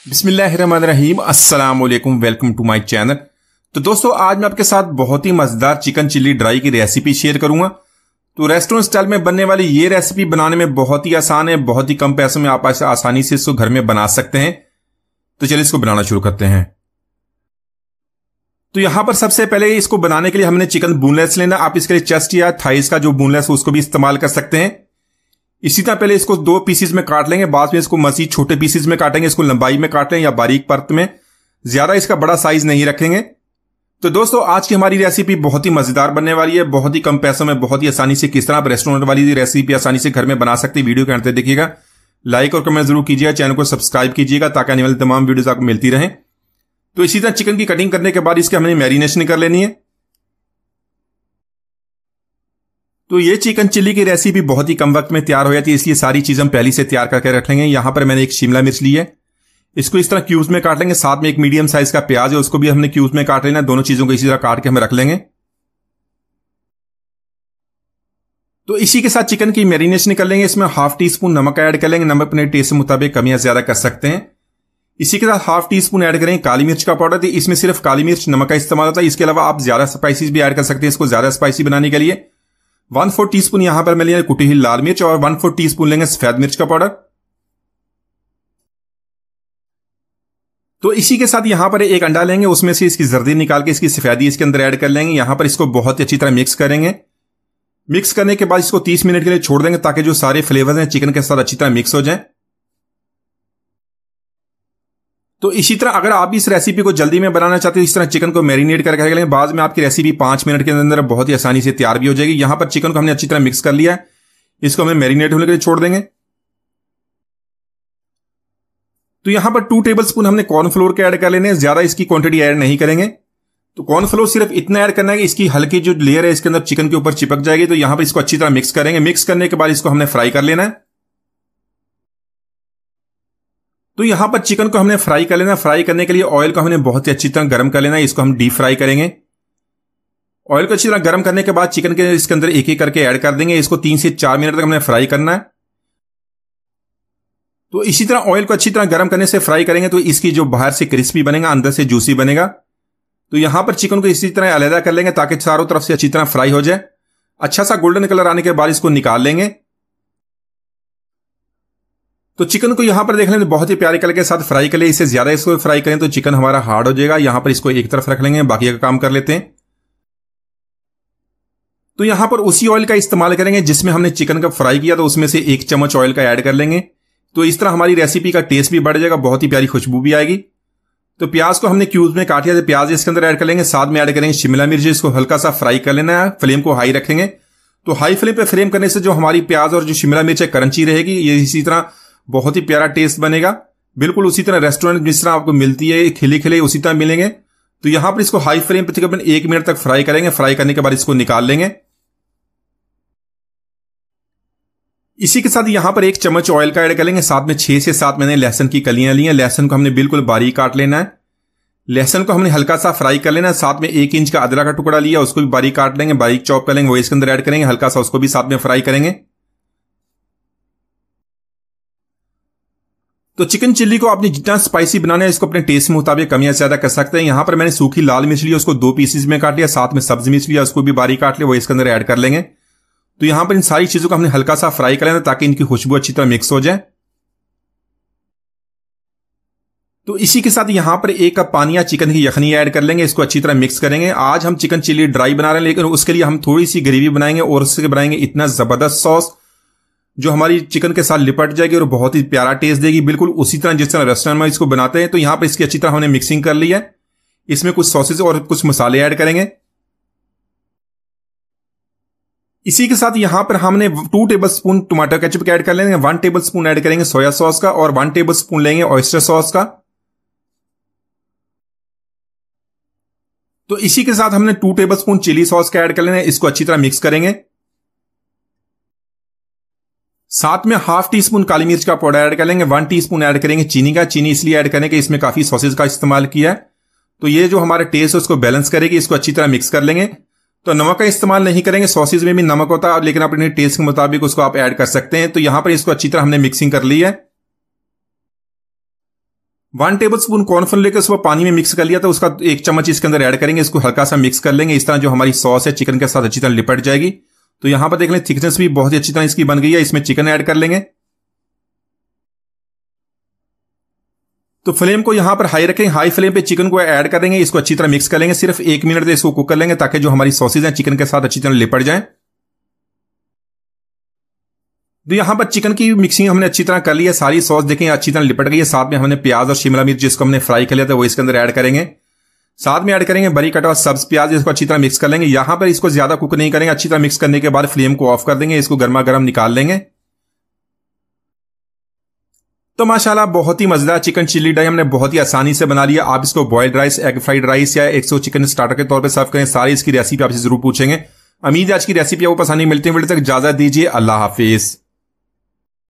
बिस्मिल्लाहिर्रहमानिर्रहीम, अस्सलाम वालेकुम, वेलकम टू माय चैनल। तो दोस्तों, आज मैं आपके साथ बहुत ही मजेदार चिकन चिल्ली ड्राई की रेसिपी शेयर करूंगा। तो रेस्टोरेंट स्टाइल में बनने वाली ये रेसिपी बनाने में बहुत ही आसान है, बहुत ही कम पैसों में आप आसानी से इसको घर में बना सकते हैं। तो चलिए इसको बनाना शुरू करते हैं। तो यहां पर सबसे पहले इसको बनाने के लिए हमने चिकन बोनलेस लेना। आप इसके लिए चेस्ट या थाइस का जो बोनलेस उसको भी इस्तेमाल कर सकते हैं। इसी तरह पहले इसको दो पीसेस में काट लेंगे, बाद में इसको मजीद छोटे पीसेस में काटेंगे। इसको लंबाई में काट लें या बारीक परत में, ज्यादा इसका बड़ा साइज नहीं रखेंगे। तो दोस्तों, आज की हमारी रेसिपी बहुत ही मजेदार बनने वाली है। बहुत ही कम पैसों में बहुत ही आसानी से किस तरह आप रेस्टोरेंट वाली रेसिपी आसानी से घर में बना सकते हैं। वीडियो के अंत तक देखिएगा, लाइक और कमेंट जरूर कीजिएगा, चैनल को सब्सक्राइब कीजिएगा ताकि आने वाली तमाम वीडियोस आपको मिलती रहें। तो इसी तरह चिकन की कटिंग करने के बाद इसके हमने मैरिनेशन कर लेनी है। तो ये चिकन चिल्ली की रेसिपी बहुत ही कम वक्त में तैयार हो जाती है, इसलिए सारी चीजें हम पहले से तैयार करके रख लेंगे। यहां पर मैंने एक शिमला मिर्च ली है, इसको इस तरह क्यूब्स में काट लेंगे। साथ में एक मीडियम साइज का प्याज है, उसको भी हमने क्यूब्स में काट लेना। दोनों चीजों को इसी तरह काट के हम रख लेंगे। तो इसी के साथ चिकन की मैरिनेशन कर लेंगे। इसमें हाफ टी स्पून नमक ऐड कर लेंगे। नमक अपने टेस्ट के मुताबिक कम या ज्यादा कर सकते हैं। इसी के साथ हाफ टी स्पून ऐड करेंगे काली मिर्च का पाउडर। तो इसमें सिर्फ काली मिर्च नमक का इस्तेमाल होता है, इसके अलावा आप ज्यादा स्पाइसीज भी ऐड कर सकते हैं इसको ज्यादा स्पाइसी बनाने के लिए। 1/4 टीस्पून यहां पर मैं लिया कुटी हुई लाल मिर्च और 1/4 टीस्पून लेंगे सफेद मिर्च का पाउडर। तो इसी के साथ यहां पर एक अंडा लेंगे, उसमें से इसकी जर्दी निकाल के इसकी सफेदी इसके अंदर ऐड कर लेंगे। यहां पर इसको बहुत ही अच्छी तरह मिक्स करेंगे। मिक्स करने के बाद इसको 30 मिनट के लिए छोड़ देंगे ताकि जो सारे फ्लेवर्स हैं चिकन के साथ अच्छी तरह मिक्स हो जाएं। तो इसी तरह अगर आप इस रेसिपी को जल्दी में बनाना चाहते हो, इस तरह चिकन को मैरिनेट करके रख लेंगे। बाद में आपकी रेसिपी 5 मिनट के अंदर बहुत ही आसानी से तैयार भी हो जाएगी। यहां पर चिकन को हमने अच्छी तरह मिक्स कर लिया है, इसको हमें मैरिनेट होने के लिए छोड़ देंगे। तो यहां पर 2 टेबलस्पून हमने कॉर्नफ्लोर के ऐड कर लेने, ज्यादा इसकी क्वांटिटी ऐड नहीं करेंगे। तो कॉर्नफ्लोर सिर्फ इतना ऐड करना है कि इसकी हल्की जो लेयर है इसके अंदर चिकन के ऊपर चिपक जाएगी। तो यहां पर इसको अच्छी तरह मिक्स करेंगे। मिक्स करने के बाद इसको हमने फ्राई कर लेना है। तो यहां पर चिकन को हमने फ्राई कर लेना। फ्राई करने के लिए ऑयल को हमने बहुत ही अच्छी तरह गर्म कर लेना है। इसको हम डीप फ्राई करेंगे। ऑयल को अच्छी तरह गर्म करने के बाद चिकन के इसके अंदर एक एक करके ऐड कर देंगे। इसको 3 से 4 मिनट तक हमने फ्राई करना है। तो इसी तरह ऑयल को अच्छी तरह गर्म करने से फ्राई करेंगे तो इसकी जो बाहर से क्रिस्पी बनेगा, अंदर से जूसी बनेगा। तो यहां पर चिकन को इसी तरह अलग कर लेंगे ताकि चारों तरफ से अच्छी तरह फ्राई हो जाए। अच्छा सा गोल्डन कलर आने के बाद इसको निकाल लेंगे। तो चिकन को यहां पर देख लें, बहुत ही प्यारे कलर के साथ फ्राई कर ले। इससे ज्यादा इसको फ्राई करें तो चिकन हमारा हार्ड हो जाएगा। यहां पर इसको एक तरफ रख लेंगे, बाकी का काम कर लेते हैं। तो यहां पर उसी ऑयल का इस्तेमाल करेंगे जिसमें हमने चिकन का फ्राई किया, तो उसमें से 1 चम्मच ऑयल का ऐड कर लेंगे। तो इस तरह हमारी रेसिपी का टेस्ट भी बढ़ जाएगा, बहुत ही प्यारी खुशबू भी आएगी। तो प्याज को हमने क्यूब्स में काट लिया, तो प्याज इसके अंदर ऐड कर लेंगे। साथ में ऐड करेंगे शिमला मिर्च, इसको हल्का सा फ्राई कर लेना है। फ्लेम को हाई रखेंगे। तो हाई फ्लेम पे फ्लेम करने से जो हमारी प्याज और जो शिमला मिर्च है क्रंची रहेगी। ये इसी तरह बहुत ही प्यारा टेस्ट बनेगा, बिल्कुल उसी तरह रेस्टोरेंट जिस तरह आपको मिलती है खिले खिले उसी तरह मिलेंगे। तो यहां पर इसको हाई फ्लेम पे तकरीबन 1 मिनट तक फ्राई करेंगे। फ्राई करने के बाद इसको निकाल लेंगे। इसी के साथ यहां पर 1 चम्मच ऑयल का ऐड कर लेंगे। साथ में 6 से 7 मैंने लहसुन की कलियां ली हैं। लहसुन को हमने बिल्कुल बारीक काट लेना है। लहसुन को हमने हल्का सा फ्राई कर लेना है। साथ में 1 इंच का अदरक का टुकड़ा लिया, उसको भी बारीक काट लेंगे, बारीक चॉप कर लेंगे, वो इसके अंदर ऐड करेंगे। हल्का सा उसको भी साथ में फ्राई करेंगे। तो चिकन चिल्ली को आपने जितना स्पाइसी बनाना है इसको अपने टेस्ट के मुताबिक कम या ज्यादा कर सकते हैं। यहां पर मैंने सूखी लाल मिर्च लिया, उसको 2 पीसेस में काट लिया। साथ में सब्जी मिर्च लिया, उसको भी बारीक काट लिया, वो इसके अंदर ऐड कर लेंगे। तो यहां पर इन सारी चीजों को हमने हल्का सा फ्राई कर लेना ताकि इनकी खुशबू अच्छी तरह मिक्स हो जाए। तो इसी के साथ यहां पर 1 कप पानी या चिकन की यखनी ऐड कर लेंगे। इसको अच्छी तरह मिक्स करेंगे। आज हम चिकन चिल्ली ड्राई बना रहे हैं, लेकिन उसके लिए हम थोड़ी सी ग्रेवी बनाएंगे और उससे बनाएंगे इतना जबरदस्त सॉस जो हमारी चिकन के साथ लिपट जाएगी और बहुत ही प्यारा टेस्ट देगी, बिल्कुल उसी तरह जिस तरह रेस्टोरेंट में इसको बनाते हैं। तो यहां पर इसकी अच्छी तरह हमने मिक्सिंग कर ली है। इसमें कुछ सॉसेज और कुछ मसाले ऐड करेंगे। इसी के साथ यहां पर हमने 2 टेबलस्पून टमाटो केचप ऐड कर लेंगे। 1 टेबलस्पून ऐड करेंगे सोया सॉस का और 1 टेबलस्पून लेंगे ऑयस्टर सॉस का। तो इसी के साथ हमने 2 टेबलस्पून चिली सॉस का ऐड कर लेना है। इसको अच्छी तरह मिक्स करेंगे। साथ में हाफ टी स्पून काली मिर्च का पाउडर ऐड कर लेंगे। 1 टीस्पून ऐड करेंगे चीनी का। चीनी इसलिए ऐड करेंगे कि इसमें काफी सॉसेज का इस्तेमाल किया है, तो ये जो हमारा टेस्ट है उसको बैलेंस करेगी। इसको अच्छी तरह मिक्स कर लेंगे। तो नमक का इस्तेमाल नहीं करेंगे, सॉसेज में भी नमक होता है, लेकिन अपने टेस्ट के मुताबिक उसको आप ऐड कर सकते हैं। तो यहां पर इसको अच्छी तरह हमने मिक्सिंग कर ली है। 1 टेबल स्पून कॉर्नफ्लोर लेकर उसको पानी में मिक्स कर लिया, तो उसका 1 चम्मच इसके अंदर ऐड करेंगे। इसको हल्का सा मिक्स कर लेंगे। इस तरह जो हमारी सॉस है चिकन के साथ अच्छी तरह लिपट जाएगी। तो यहां पर देख लें थिकनेस भी बहुत ही अच्छी तरह इसकी बन गई है। इसमें चिकन ऐड कर लेंगे। तो फ्लेम को यहां पर हाई रखें। हाई फ्लेम पे चिकन को ऐड करेंगे। इसको अच्छी तरह मिक्स कर लेंगे। सिर्फ 1 मिनट तक इसको कुक कर लेंगे ताकि जो हमारी सॉसेज हैं चिकन के साथ अच्छी तरह लिपट जाएं। तो यहां पर चिकन की मिक्सिंग हमने अच्छी तरह कर ली है। सारी सॉस देखें अच्छी तरह लिपट गई है। साथ में हमने प्याज और शिमला मिर्च जिसको हमने फ्राई कर लिया था वो इसके अंदर ऐड करेंगे। साथ में ऐड करेंगे बरी कटा हुआ सब्ज प्याज। इसको अच्छी तरह मिक्स कर लेंगे। यहां पर इसको ज्यादा कुक नहीं करेंगे। अच्छी तरह मिक्स करने के बाद फ्लेम को ऑफ कर देंगे। इसको गर्मा गर्म निकाल लेंगे। तो माशाल्लाह बहुत ही मजेदार चिकन चिल्ली ड्राई हमने बहुत ही आसानी से बना लिया। आप इसको boiled rice, egg fried rice या 100 चिकन स्टार्टर के तौर पे सर्व करें। सारी इसकी रेसिपी आपसे जरूर पूछेंगे। उम्मीद है आज की रेसिपी आपको पसंद नहीं। मिलते हैं वीडियो तक इजाजत दीजिए। अल्लाह हाफिज।